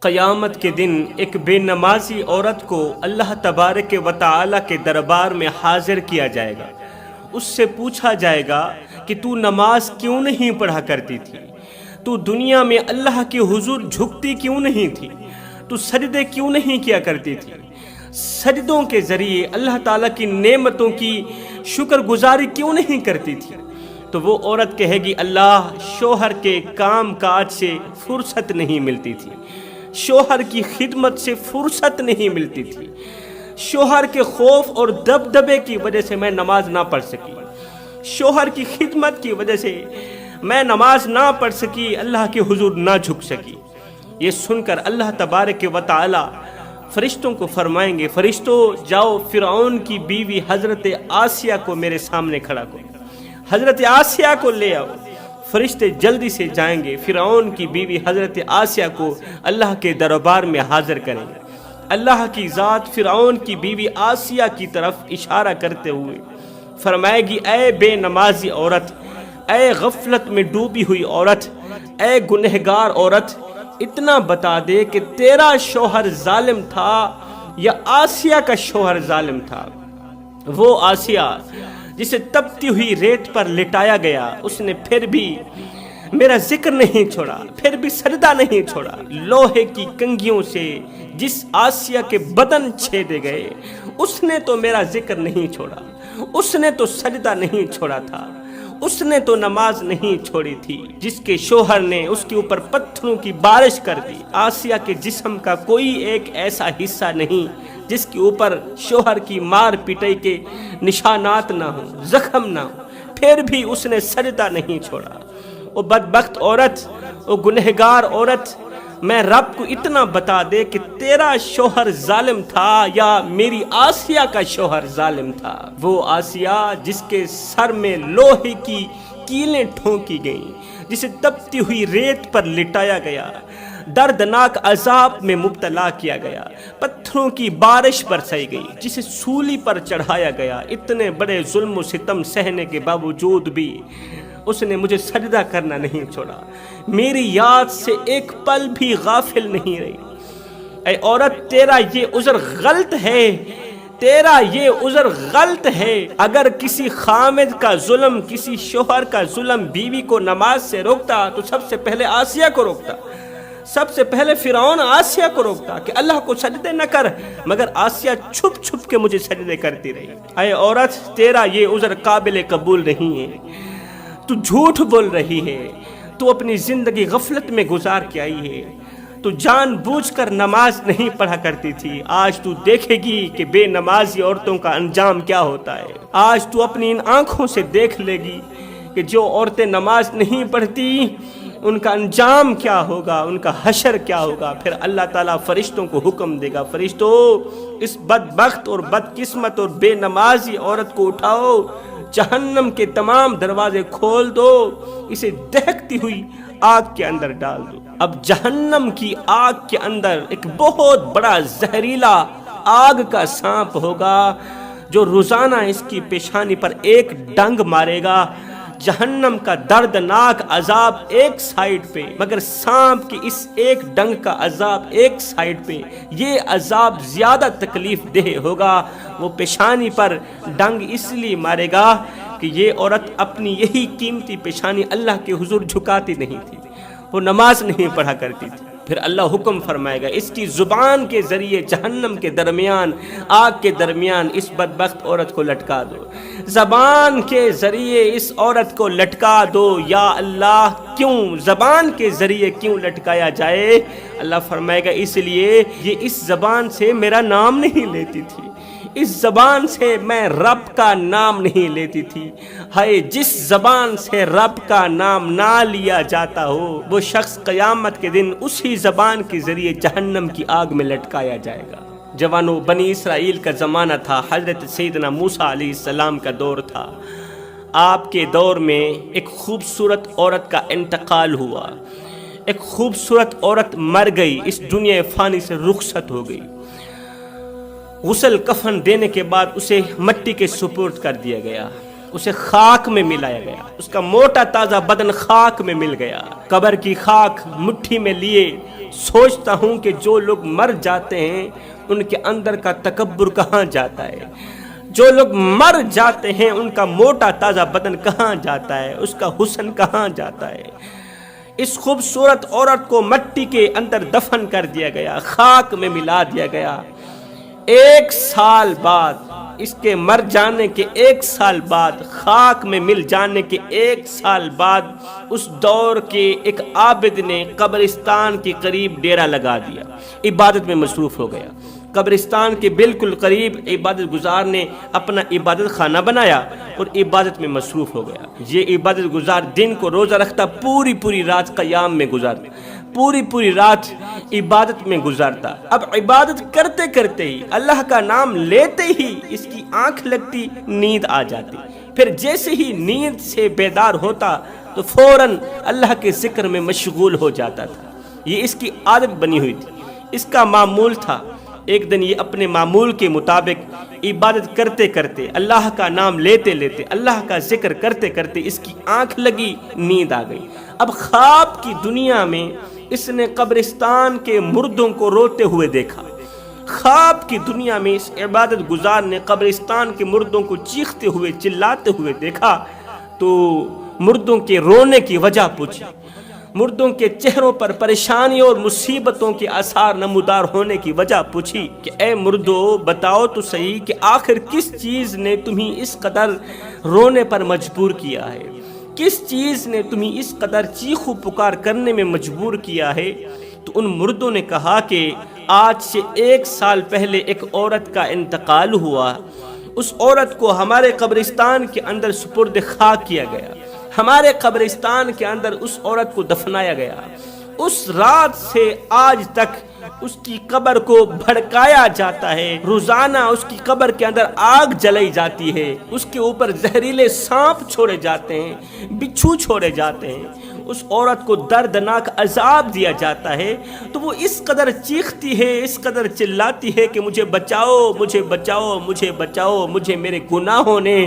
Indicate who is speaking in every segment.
Speaker 1: قیامت کے دن ایک بے نمازی عورت کو اللہ تبارک و تعالی کے دربار میں حاضر کیا جائے گا۔ اس سے پوچھا جائے گا کہ تو نماز کیوں نہیں پڑھا کرتی تھی؟ تو دنیا میں اللہ کے حضور جھکتی کیوں نہیں تھی؟ تو سجدے کیوں نہیں کیا کرتی تھی؟ سجدوں کے ذریعے اللہ تعالیٰ کی نعمتوں کی شکر گزاری کیوں نہیں کرتی تھی؟ تو وہ عورت کہے گی اللہ، شوہر کے کام کاج سے فرصت نہیں ملتی تھی، شوہر کی خدمت سے فرصت نہیں ملتی تھی، شوہر کے خوف اور دبدبے کی وجہ سے میں نماز نہ پڑھ سکی، شوہر کی خدمت کی وجہ سے میں نماز نہ پڑھ سکی، اللہ کے حضور نہ جھک سکی۔ یہ سن کر اللہ تبارک و تعالی فرشتوں کو فرمائیں گے، فرشتوں جاؤ فرعون کی بیوی حضرت آسیہ کو میرے سامنے کھڑا کرو، حضرت آسیہ کو لے آؤ۔ فرشتے جلدی سے جائیں گے، فرعون کی بیوی حضرت آسیہ کو اللہ کے دربار میں حاضر کریں گے۔ اللہ کی ذات فرعون کی بیوی آسیہ کی طرف اشارہ کرتے ہوئے فرمائے گی، اے بے نمازی عورت، اے غفلت میں ڈوبی ہوئی عورت، اے گنہگار عورت، اتنا بتا دے کہ تیرا شوہر ظالم تھا یا آسیہ کا شوہر ظالم تھا؟ وہ آسیہ جسے تپتی ہوئی ریت پر لٹایا گیا، اس نے پھر بھی میرا ذکر نہیں چھوڑا، پھر بھی سجدہ نہیں چھوڑا۔ لوہے کی کنگھیوں سے جس آسیہ کے بدن چھیدے گئے، اس نے تو میرا ذکر نہیں چھوڑا، اس نے تو سجدہ نہیں چھوڑا تھا، اس نے تو نماز نہیں چھوڑی تھی، جس کے شوہر نے اس کے اوپر پتھروں کی بارش کر دی۔ آسیہ کے جسم کا کوئی ایک ایسا حصہ نہیں جس کے اوپر شوہر کی مار پٹائی کے نشانات نہ ہوں، زخم نہ ہوں، پھر بھی اس نے سجدہ نہیں چھوڑا۔ وہ بدبخت عورت، وہ گنہگار عورت، میں رب کو اتنا بتا دے کہ تیرا شوہر ظالم تھا یا میری آسیہ کا شوہر ظالم تھا۔ وہ آسیہ جس کے سر میں لوہے کی کیلیں ٹھونکی گئیں، جسے تپتی ہوئی ریت پر لٹایا گیا، دردناک عذاب میں مبتلا کیا گیا، پتھروں کی بارش برسائی گئی، جسے سولی پر چڑھایا گیا، اتنے بڑے ظلم و ستم سہنے کے باوجود بھی اس نے مجھے سجدہ کرنا نہیں چھوڑا، میری یاد سے ایک پل بھی غافل نہیں رہی۔ اے عورت، تیرا یہ عذر غلط ہے، تیرا یہ عذر غلط ہے۔ اگر کسی خامد کا ظلم، کسی شوہر کا ظلم بیوی کو نماز سے روکتا تو سب سے پہلے آسیہ کو روکتا، سب سے پہلے فرعون آسیہ کو روکتا کہ اللہ کو سجدے نہ کر، مگر آسیہ چھپ چھپ کے مجھے سجدے کرتی رہی۔ اے عورت، تیرا یہ عذر قابل قبول نہیں ہے، تو جھوٹ بول رہی ہے، تو اپنی زندگی غفلت میں گزار کے آئی ہے، تو جان بوجھ کر نماز نہیں پڑھا کرتی تھی۔ آج تو دیکھے گی کہ بے نمازی عورتوں کا انجام کیا ہوتا ہے۔ آج تو اپنی ان آنکھوں سے دیکھ لے گی کہ جو عورتیں نماز نہیں پڑھتی ان کا انجام کیا ہوگا، ان کا حشر کیا ہوگا۔ پھر اللہ تعالیٰ فرشتوں کو حکم دے گا، فرشتوں اس بدبخت اور بدقسمت اور بے نمازی عورت کو اٹھاؤ، جہنم کے تمام دروازے کھول دو، اسے دہکتی ہوئی آگ کے اندر ڈال دو۔ اب جہنم کی آگ کے اندر ایک بہت بڑا زہریلا آگ کا سانپ ہوگا جو روزانہ اس کی پیشانی پر ایک ڈنگ مارے گا۔ جہنم کا دردناک عذاب ایک سائیڈ پہ، مگر سانپ کی اس ایک ڈنگ کا عذاب ایک سائیڈ پہ، یہ عذاب زیادہ تکلیف دہ ہوگا۔ وہ پیشانی پر ڈنگ اس لیے مارے گا کہ یہ عورت اپنی یہی قیمتی پیشانی اللہ کے حضور جھکاتی نہیں تھی، وہ نماز نہیں پڑھا کرتی تھی۔ پھر اللہ حکم فرمائے گا، اس کی زبان کے ذریعے جہنم کے درمیان، آگ کے درمیان اس بدبخت عورت کو لٹکا دو، زبان کے ذریعے اس عورت کو لٹکا دو۔ یا اللہ، کیوں زبان کے ذریعے کیوں لٹکایا جائے؟ اللہ فرمائے گا، اس لیے یہ اس زبان سے میرا نام نہیں لیتی تھی، اس زبان سے میں رب کا نام نہیں لیتی تھی۔ ہائے، جس زبان سے رب کا نام نہ لیا جاتا ہو، وہ شخص قیامت کے دن اسی زبان کے ذریعے جہنم کی آگ میں لٹکایا جائے گا۔ جوانوں، بنی اسرائیل کا زمانہ تھا، حضرت سیدنا موسیٰ علیہ السلام کا دور تھا۔ آپ کے دور میں ایک خوبصورت عورت کا انتقال ہوا، ایک خوبصورت عورت مر گئی، اس دنیا فانی سے رخصت ہو گئی۔ غسل کفن دینے کے بعد اسے مٹی کے سپرد کر دیا گیا، اسے خاک میں ملایا گیا، اس کا موٹا تازہ بدن خاک میں مل گیا۔ قبر کی خاک مٹھی میں لیے سوچتا ہوں کہ جو لوگ مر جاتے ہیں ان کے اندر کا تکبر کہاں جاتا ہے، جو لوگ مر جاتے ہیں ان کا موٹا تازہ بدن کہاں جاتا ہے، اس کا حسن کہاں جاتا ہے۔ اس خوبصورت عورت کو مٹی کے اندر دفن کر دیا گیا، خاک میں ملا دیا گیا۔ 1 سال بعد، اس کے مر جانے کے 1 سال بعد، خاک میں مل جانے کے 1 سال بعد، اس دور کے ایک عابد نے قبرستان کے قریب ڈیرا لگا دیا، عبادت میں مصروف ہو گیا۔ قبرستان کے بالکل قریب عبادت گزار نے اپنا عبادت خانہ بنایا اور عبادت میں مصروف ہو گیا۔ یہ عبادت گزار دن کو روزہ رکھتا، پوری رات قیام میں گزارتا، پوری رات عبادت میں گزارتا۔ اب عبادت کرتے کرتے ہی، اللہ کا نام لیتے ہی اس کی آنکھ لگتی، نیند آ جاتی۔ پھر جیسے ہی نیند سے بیدار ہوتا تو فوراً اللہ کے ذکر میں مشغول ہو جاتا تھا۔ یہ اس کی عادت بنی ہوئی تھی، اس کا معمول تھا۔ ایک دن یہ اپنے معمول کے مطابق عبادت کرتے کرتے، اللہ کا نام لیتے لیتے، اللہ کا ذکر کرتے کرتے اس کی آنکھ لگی، نیند آ گئی۔ اب خواب کی دنیا میں اس نے قبرستان کے مردوں کو روتے ہوئے دیکھا۔ خواب کی دنیا میں اس عبادت گزار نے قبرستان کے مردوں کو چیختے ہوئے، چلاتے ہوئے دیکھا تو مردوں کے رونے کی وجہ پوچھی، مردوں کے چہروں پر پریشانی اور مصیبتوں کے آثار نمودار ہونے کی وجہ پوچھی کہ اے مردو، بتاؤ تو صحیح کہ آخر کس چیز نے تمہیں اس قدر رونے پر مجبور کیا ہے، کس چیز نے تمہیں اس قدر چیخو پکار کرنے میں مجبور کیا ہے؟ تو ان مردوں نے کہا کہ آج سے 1 سال پہلے ایک عورت کا انتقال ہوا، اس عورت کو ہمارے قبرستان کے اندر سپرد خاک کیا گیا، ہمارے قبرستان کے اندر اس عورت کو دفنایا گیا۔ اس رات سے آج تک اس کی قبر کو بھڑکایا جاتا ہے، روزانہ اس کی قبر کے اندر آگ جلائی جاتی ہے، اس کے اوپر زہریلے سانپ چھوڑے جاتے ہیں، بچھو چھوڑے جاتے ہیں، اس عورت کو دردناک عذاب دیا جاتا ہے۔ تو وہ اس قدر چیختی ہے، اس قدر چلاتی ہے کہ مجھے بچاؤ، مجھے بچاؤ، مجھے بچاؤ، مجھے میرے گناہوں نے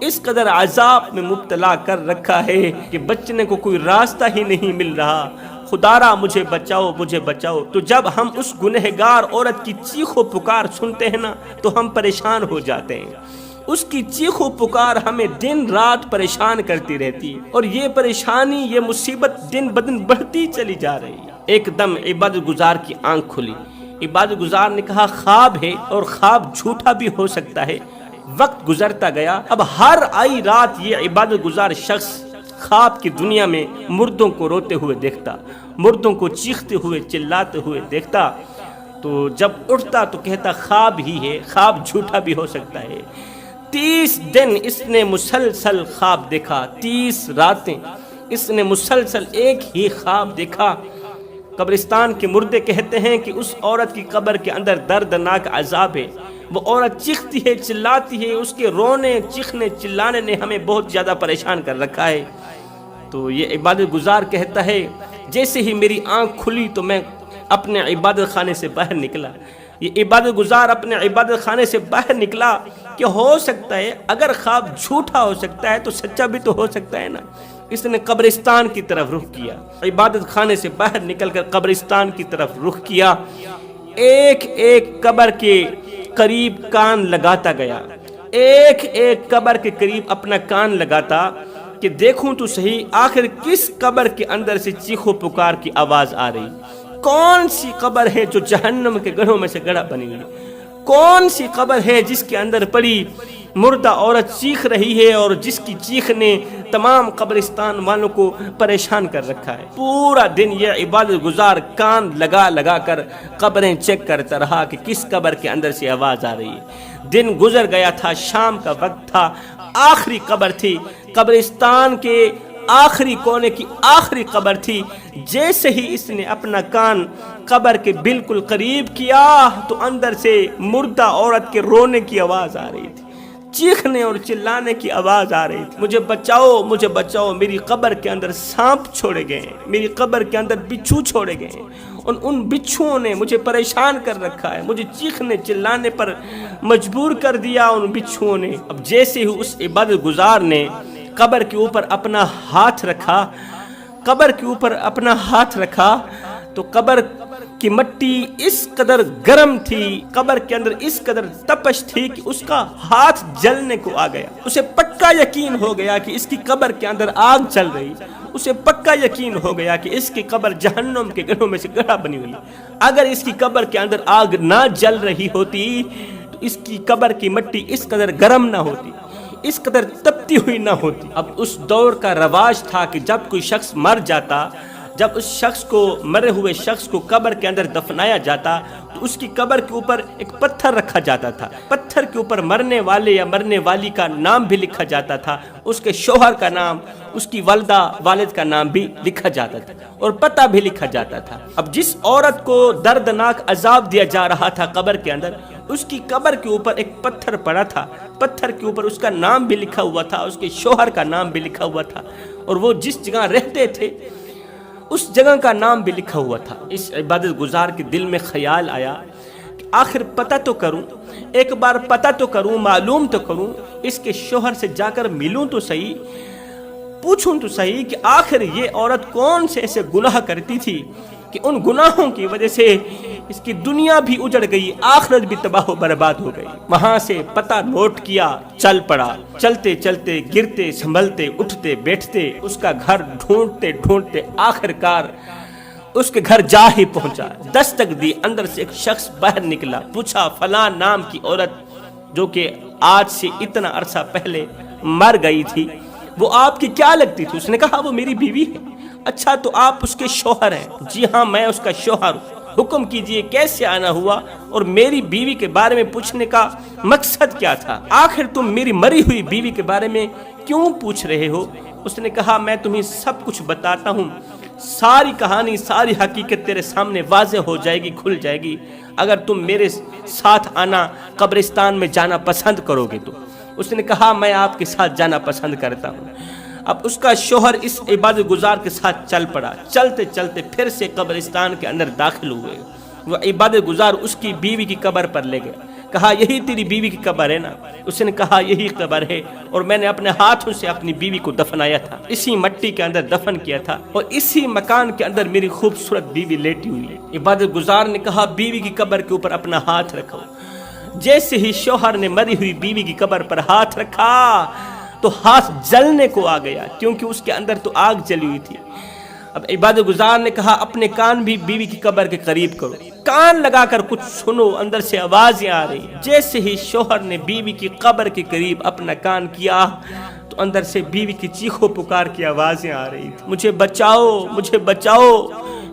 Speaker 1: اس قدر عذاب میں مبتلا کر رکھا ہے کہ بچنے کو کوئی راستہ ہی نہیں مل رہا، خدارا مجھے بچاؤ، مجھے بچاؤ۔ تو جب ہم اس گنہگار عورت کی چیخ و پکار سنتے ہیں نا تو ہم پریشان ہو جاتے ہیں۔ اس کی چیخ و پکار ہمیں دن رات پریشان کرتی رہتی ہے، اور یہ پریشانی، یہ مصیبت دن بدن بڑھتی چلی جا رہی ہے۔ ایک دم عبادت گزار کی آنکھ کھلی۔ عبادت گزار نے کہا خواب ہے، اور خواب جھوٹا بھی ہو سکتا ہے۔ وقت گزرتا گیا، اب ہر آئی رات یہ عبادت گزار شخص خواب کی دنیا میں مردوں کو روتے ہوئے دیکھتا، مردوں کو چیختے ہوئے، چلاتے ہوئے دیکھتا۔ تو جب اٹھتا تو کہتا خواب ہی ہے، خواب جھوٹا بھی ہو سکتا ہے۔ 30 دن اس نے مسلسل خواب دیکھا، 30 راتیں اس نے مسلسل ایک ہی خواب دیکھا۔ قبرستان کے مردے کہتے ہیں کہ اس عورت کی قبر کے اندر دردناک عذاب ہے، وہ عورت چیختی ہے، چلاتی ہے، اس کے رونے، چیخنے، چلانے نے ہمیں بہت زیادہ پریشان کر رکھا ہے۔ تو یہ عبادت گزار کہتا ہے جیسے ہی میری آنکھ کھلی تو میں اپنے عبادت خانے سے باہر نکلا۔ یہ عبادت گزار اپنے عبادت خانے سے باہر نکلا کہ ہو سکتا ہے اگر خواب جھوٹا ہو سکتا ہے تو سچا بھی تو ہو سکتا ہے نا۔ اس نے قبرستان کی طرف رخ کیا، عبادت خانے سے باہر نکل کر قبرستان کی طرف رخ کیا۔ ایک ایک قبر کے قریب کان لگاتا گیا، ایک ایک قبر کے قریب اپنا کان لگاتا کہ دیکھوں تو صحیح آخر کس قبر کے اندر سے چیخو پکار کی آواز آ رہی، کون سی قبر ہے جو جہنم کے گڑھوں میں سے گڑھا بنی ہوئی، کون سی قبر ہے جس کے اندر پڑی مردہ عورت چیخ رہی ہے اور جس کی چیخ نے تمام قبرستان والوں کو پریشان کر رکھا ہے۔ پورا دن یہ عبادت گزار کان لگا لگا کر قبریں چیک کرتا رہا کہ کس قبر کے اندر سے آواز آ رہی ہے۔ دن گزر گیا تھا، شام کا وقت تھا، آخری قبر تھی، قبرستان کے آخری کونے کی آخری قبر تھی۔ جیسے ہی اس نے اپنا کان قبر کے بالکل قریب کیا تو اندر سے مردہ عورت کے رونے کی آواز آ رہی تھی، چیخنے اور چلانے کی آواز آ رہی تھی، مجھے بچاؤ، مجھے بچاؤ، میری قبر کے اندر سانپ چھوڑے گئے ہیں، میری قبر کے اندر بچھو چھوڑے گئے ہیں، ان بچھوؤں نے مجھے پریشان کر رکھا ہے، مجھے چیخنے چلانے پر مجبور کر دیا ان بچھوؤں نے۔ اب جیسے ہی اس عبادت گزار نے قبر کے اوپر اپنا ہاتھ رکھا، قبر کے اوپر اپنا ہاتھ رکھا تو قبر کی مٹی اس قدر گرم تھی، قبر کے اندر اس قدر تپش تھی کہ اس کا ہاتھ جلنے کو آ گیا۔ اسے پکا یقین ہو گیا کہ اس کی قبر کے اندر آگ چل رہی، اسے پکا یقین ہو گیا کہ اس کی قبر جہنم کے گڑھوں میں سے گڑھا بنی ہوئی۔ اگر اس کی قبر کے اندر آگ نہ جل رہی ہوتی تو اس کی قبر کی مٹی اس قدر گرم نہ ہوتی، اس قدر تپتی ہوئی نہ ہوتی۔ اب اس دور کا رواج تھا کہ جب کوئی شخص مر جاتا، جب اس شخص کو، مرے ہوئے شخص کو قبر کے اندر دفنایا جاتا تو اس کی قبر کے اوپر ایک پتھر رکھا جاتا تھا۔ پتھر کے اوپر مرنے والے یا مرنے والی کا نام بھی لکھا جاتا تھا، اس کے شوہر کا نام، اس کی والدہ والد کا نام بھی لکھا جاتا تھا اور پتہ بھی لکھا جاتا تھا۔ اب جس عورت کو دردناک عذاب دیا جا رہا تھا قبر کے اندر، اس کی قبر کے اوپر ایک پتھر پڑا تھا، پتھر کے اوپر اس کا نام بھی لکھا ہوا تھا، اس کے شوہر کا نام بھی لکھا ہوا تھا، اور وہ جس جگہ رہتے تھے اس جگہ کا نام بھی لکھا ہوا تھا۔ اس عبادت گزار کے دل میں خیال آیا کہ آخر پتہ تو کروں، ایک بار پتہ تو کروں، معلوم تو کروں، اس کے شوہر سے جا کر ملوں تو صحیح، پوچھوں تو صحیح کہ آخر یہ عورت کون سے ایسے گناہ کرتی تھی کہ ان گناہوں کی وجہ سے اس کی دنیا بھی اجڑ گئی، آخرت بھی تباہ و برباد ہو گئی۔ وہاں سے پتہ نوٹ کیا، چل پڑا، چلتے چلتے، گرتے سنبھلتے، اٹھتے بیٹھتے، اس کا گھر ڈھونڈتے ڈھونڈتے آخرکار اس کے گھر جا ہی پہنچا۔ دستک دی، اندر سے ایک شخص باہر نکلا، پوچھا فلاں نام کی عورت جو کہ آج سے اتنا عرصہ پہلے مر گئی تھی، وہ آپ کی کیا لگتی تھی؟ اس نے کہا وہ میری بیوی ہے۔ اچھا تو آپ اس کے شوہر ہیں؟ جی ہاں میں اس کا شوہر ہوں۔ حکم کیجئے کیسے آنا ہوا اور میری بیوی کے بارے میں پوچھنے کا مقصد کیا تھا؟ آخر تم میری مری ہوئی بیوی کے بارے میں کیوں پوچھ رہے ہو؟ اس نے کہا میں تمہیں سب کچھ بتاتا ہوں، ساری کہانی، ساری حقیقت تیرے سامنے واضح ہو جائے گی، کھل جائے گی اگر تم میرے ساتھ آنا، قبرستان میں جانا پسند کرو گے تو۔ اس نے کہا میں آپ کے ساتھ جانا پسند کرتا ہوں۔ اب اس کا شوہر اس عبادت گزار کے ساتھ چل پڑا، چلتے چلتے پھر سے قبرستان کے اندر داخل ہوئے۔ وہ عبادت گزار اس کی بیوی کی قبر پر لے گئے، کہا یہی تیری بیوی کی قبر ہے نا؟ اس نے کہا یہی قبر ہے، اور میں نے اپنے ہاتھوں سے اپنی بیوی کو دفنایا تھا، اسی مٹی کے اندر دفن کیا تھا، اور اسی مکان کے اندر میری خوبصورت بیوی لیٹی ہوئی ہے۔ عبادت گزار نے کہا بیوی کی قبر کے اوپر اپنا ہاتھ رکھو۔ جیسے ہی شوہر نے مری ہوئی بیوی کی قبر پر ہاتھ رکھا تو ہاتھ جلنے کو آ گیا، کیونکہ اس کے اندر تو آگ جلی ہوئی تھی۔ اب عبادت گزار نے کہا اپنے کان بھی بیوی کی قبر کے قریب کرو، کان لگا کر کچھ سنو، اندر سے آوازیں آ رہی۔ جیسے ہی شوہر نے بیوی کی قبر کے قریب اپنا کان کیا تو اندر سے بیوی کی چیخو پکار کی آوازیں آ رہی تھی، مجھے بچاؤ، مجھے بچاؤ،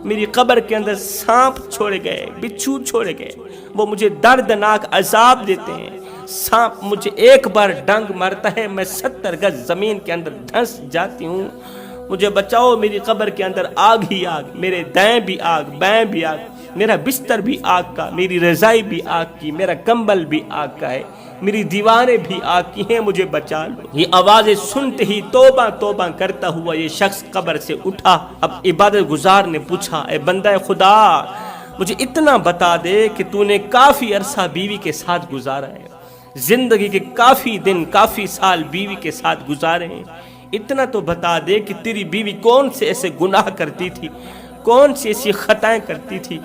Speaker 1: میری قبر کے اندر سانپ چھوڑے گئے، بچھو چھوڑے گئے، وہ مجھے دردناک عذاب دیتے ہیں، سانپ مجھے ایک بار ڈنگ مارتا ہے، میں 70 گز زمین کے اندر دھنس جاتی ہوں، مجھے بچاؤ، میری قبر کے اندر آگ ہی آگ، میرے دائیں بھی آگ، بائیں بھی آگ، میرا بستر بھی آگ کا، میری رضائی بھی آگ کی، میرا کمبل بھی آگ کا ہے، میری دیواریں بھی آگ کی ہیں، مجھے بچا لو۔ یہ آوازیں سنتے ہی توبہ توبہ کرتا ہوا یہ شخص قبر سے اٹھا۔ اب عبادت گزار نے پوچھا اے بندہ خدا، مجھے اتنا بتا دے کہ تو نے کافی عرصہ بیوی کے ساتھ گزارا ہے، زندگی کے کافی دن، کافی سال بیوی کے ساتھ گزارے ہیں، اتنا تو بتا دے کہ تیری بیوی کون سے ایسے گناہ کرتی تھی، کون سی ایسی خطائیں کرتی تھی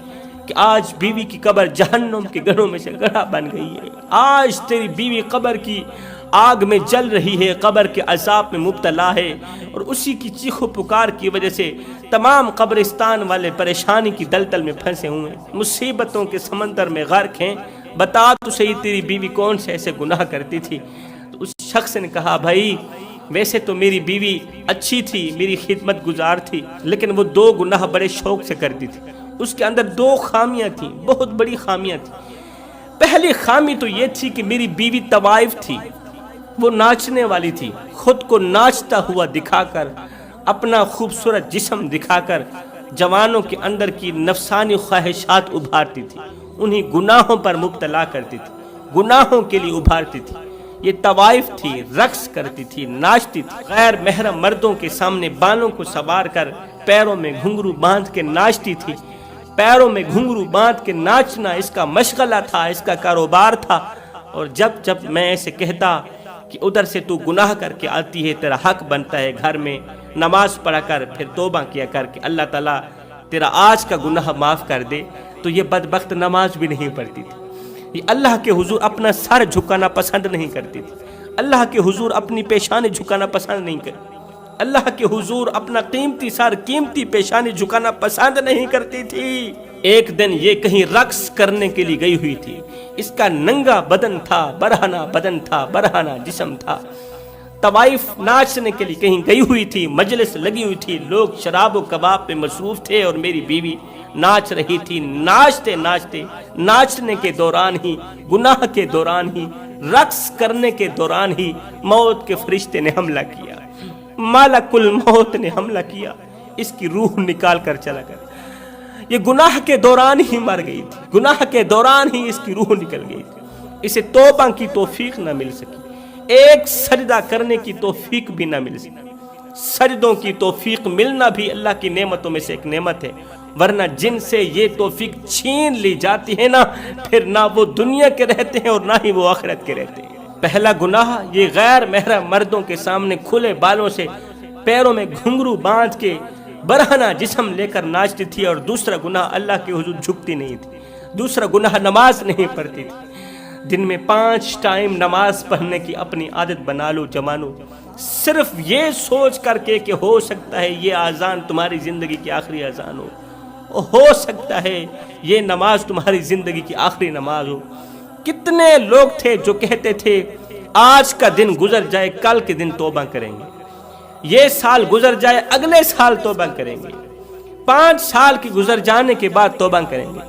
Speaker 1: کہ آج بیوی کی قبر جہنم کے گڑھوں میں سے گڑھا بن گئی ہے۔ آج تیری بیوی قبر کی آگ میں جل رہی ہے، قبر کے عذاب میں مبتلا ہے، اور اسی کی چیخ و پکار کی وجہ سے تمام قبرستان والے پریشانی کی دلدل میں پھنسے ہوئے ہیں، مصیبتوں کے سمندر میں غرق ہیں، بتا تو صحیح تیری بیوی کون سے ایسے گناہ کرتی تھی؟ تو اس شخص نے کہا بھائی ویسے تو میری بیوی اچھی تھی، میری خدمت گزار تھی، لیکن وہ 2 گناہ بڑے شوق سے کرتی تھی، اس کے اندر 2 خامیاں تھیں، بہت بڑی خامیاں تھیں۔ پہلی خامی تو یہ تھی کہ میری بیوی طوائف تھی، وہ ناچنے والی تھی، خود کو ناچتا ہوا دکھا کر، اپنا خوبصورت جسم دکھا کر جوانوں کے اندر کی نفسانی خواہشات ابھارتی تھی، انہی گناہوں پر مبتلا کرتی تھی، گناہوں کے لیے ابھارتی تھی۔ یہ طوائف تھی، رقص کرتی تھی، ناچتی تھی، غیر محرم مردوں کے سامنے بالوں کو سوار کر پیروں میں گھنگرو باندھ کے ناچتی تھی۔ پیروں میں گھنگرو باندھ کے ناچنا اس کا مشغلہ تھا، اس کا کاروبار تھا، اور جب جب میں ایسے کہتا کہ ادھر سے تو گناہ کر کے آتی ہے، تیرا حق بنتا ہے گھر میں نماز پڑھا کر، پھر توبہ کیا کر کہ اللہ تعالیٰ تیرا آج کا گناہ معاف کر دے، تو یہ بدبخت نماز بھی نہیں پڑھتی تھی، یہ اللہ کے حضور اپنا سر جھکانا پسند نہیں کرتی تھی، اللہ کے حضور اپنی پیشانی جھکانا پسند نہیں کرتی، اللہ کے حضور اپنا قیمتی سر، قیمتی پیشانی جھکانا پسند نہیں کرتی تھی۔ ایک دن یہ کہیں رقص کرنے کے لیے گئی ہوئی تھی، اس کا ننگا بدن تھا، برہنہ بدن تھا، برہنہ جسم تھا، طوائف ناچنے کے لیے کہیں گئی ہوئی تھی، مجلس لگی ہوئی تھی، لوگ شراب و کباب پہ مصروف تھے اور میری بیوی ناچ رہی تھی۔ ناچتے ناچتے، ناچنے کے دوران ہی، گناہ کے دوران ہی، رقص کرنے کے دوران ہی موت کے فرشتے نے حملہ کیا، مالک الموت نے حملہ کیا، اس کی روح نکال کر چلا گیا۔ یہ گناہ کے دوران ہی مر گئی تھی، گناہ کے دوران ہی اس کی روح نکل گئی تھی، اسے توبہ کی توفیق نہ مل سکی، ایک سجدہ کرنے کی توفیق بھی نہ مل سکی۔ سجدوں کی توفیق ملنا بھی اللہ کی نعمتوں میں سے ایک نعمت ہے، ورنہ جن سے یہ توفیق چھین لی جاتی ہے نا، پھر نہ وہ دنیا کے رہتے ہیں اور نہ ہی وہ آخرت کے رہتے ہیں۔ پہلا گناہ یہ غیر محرم مردوں کے سامنے کھلے بالوں سے، پیروں میں گھنگرو باندھ کے برہنہ جسم لے کر ناچتی تھی، اور دوسرا گناہ اللہ کے حضور جھکتی نہیں تھی، دوسرا گناہ نماز نہیں پڑھتی تھی۔ دن میں 5 ٹائم نماز پڑھنے کی اپنی عادت بنا لو جوانو، صرف یہ سوچ کر کے کہ ہو سکتا ہے یہ اذان تمہاری زندگی کی آخری اذان ہو سکتا ہے یہ نماز تمہاری زندگی کی آخری نماز ہو۔ کتنے لوگ تھے جو کہتے تھے آج کا دن گزر جائے کل کے دن توبہ کریں گے، یہ سال گزر جائے اگلے سال توبہ کریں گے، 5 سال کی گزر جانے کے بعد توبہ کریں گے،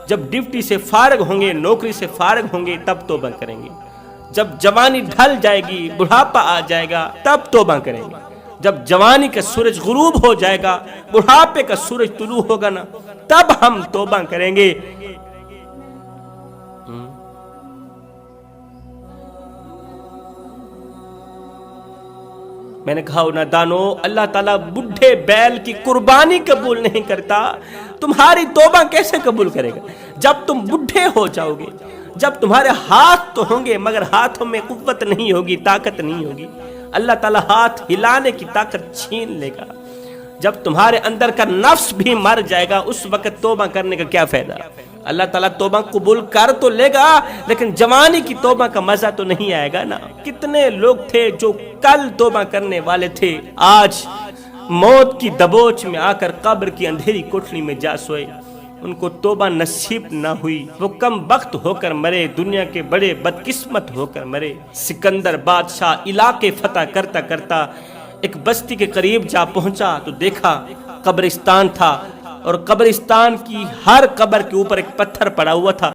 Speaker 1: جب ڈیوٹی سے فارغ ہوں گے، نوکری سے فارغ ہوں گے تب توبہ کریں گے، جب جوانی ڈھل جائے گی، بڑھاپا آ جائے گا تب توبہ کریں گے، جب جوانی کا سورج غروب ہو جائے گا، بڑھاپے کا سورج طلوع ہوگا نا، تب ہم توبہ کریں گے۔ میں نے کہا نادانو، اللہ تعالیٰ بڈھے بیل کی قربانی قبول نہیں کرتا، تمہاری توبہ کیسے قبول کرے گا؟ جب تم بڈھے ہو جاؤ گے، جب تمہارے ہاتھ تو ہوں گے مگر ہاتھوں میں قوت نہیں ہوگی، طاقت نہیں ہوگی، اللہ تعالیٰ ہاتھ ہلانے کی طاقت چھین لے گا، جب تمہارے اندر کا نفس بھی مر جائے گا، اس وقت توبہ کرنے کا کیا فائدہ؟ اللہ تعالیٰ توبہ قبول کر تو لے گا لیکن جوانی کی توبہ کا مزہ تو نہیں آئے گا نا۔ کتنے لوگ تھے جو کل توبہ کرنے والے تھے، آج موت کی دبوچ میں آ کر قبر کی اندھیری کوٹھلی میں جا سوئے، ان کو توبہ نصیب نہ ہوئی، وہ کم بخت ہو کر مرے، دنیا کے بڑے بدقسمت ہو کر مرے۔ سکندر بادشاہ علاقے فتح کرتا کرتا ایک بستی کے قریب جا پہنچا تو دیکھا قبرستان تھا، اور قبرستان کی ہر قبر کے اوپر ایک پتھر پڑا ہوا تھا۔